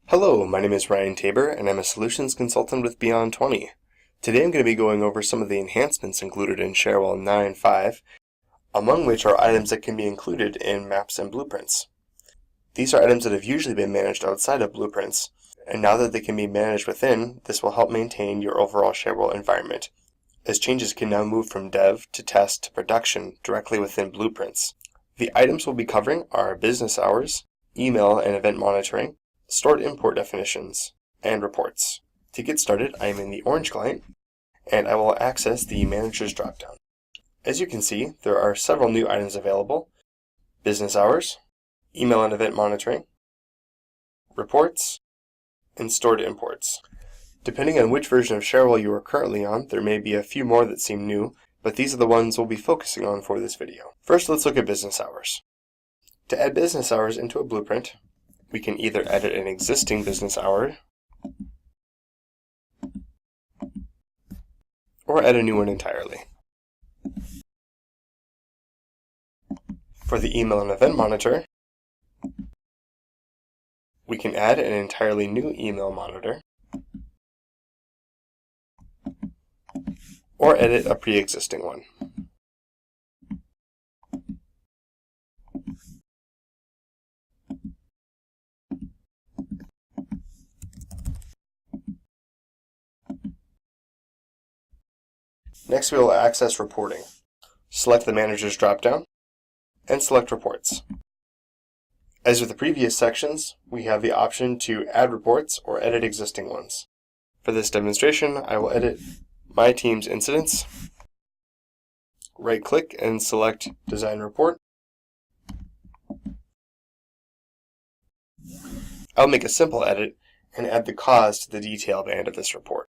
Hello, my name is Ryan Tabor, and I'm a Solutions Consultant with Beyond20. Today I'm going to be going over some of the enhancements included in Cherwell 9.5, among which are items that can be included in maps and blueprints. These are items that have usually been managed outside of blueprints, and now that they can be managed within, this will help maintain your overall Cherwell environment, as changes can now move from dev to test to production directly within blueprints. The items we'll be covering are business hours, email and event monitoring, stored import definitions, and reports. To get started, I am in the Orange client, and I will access the Managers dropdown. As you can see, there are several new items available: business hours, email and event monitoring, reports, and stored imports. Depending on which version of Cherwell you are currently on, there may be a few more that seem new, but these are the ones we'll be focusing on for this video. First, let's look at business hours. To add business hours into a blueprint, we can either edit an existing business hour or add a new one entirely. For the email and event monitor, we can add an entirely new email monitor or edit a pre-existing one. Next, we will access reporting. Select the Managers dropdown and select Reports. As with the previous sections, we have the option to add reports or edit existing ones. For this demonstration, I will edit my team's incidents, right-click and select Design Report. I'll make a simple edit and add the cause to the detail band of this report.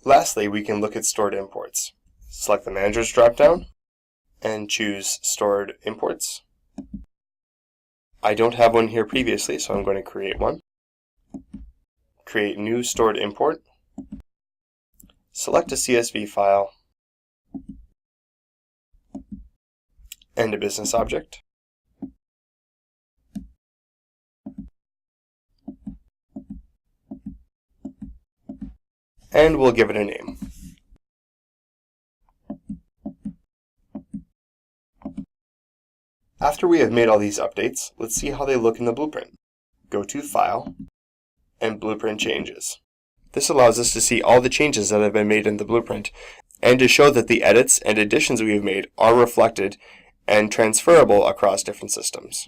Lastly, we can look at stored imports. Select the Managers dropdown and choose Stored Imports. I don't have one here previously, so I'm going to create one. Create new stored import. Select a CSV file and a business object. And we'll give it a name. After we have made all these updates, let's see how they look in the blueprint. Go to File and Blueprint Changes. This allows us to see all the changes that have been made in the blueprint and to show that the edits and additions we have made are reflected and transferable across different systems.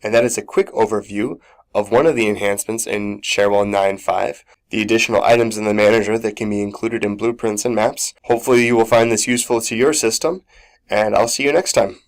And that is a quick overview of one of the enhancements in Cherwell 9.5, the additional items in the manager that can be included in blueprints and maps. Hopefully you will find this useful to your system, and I'll see you next time.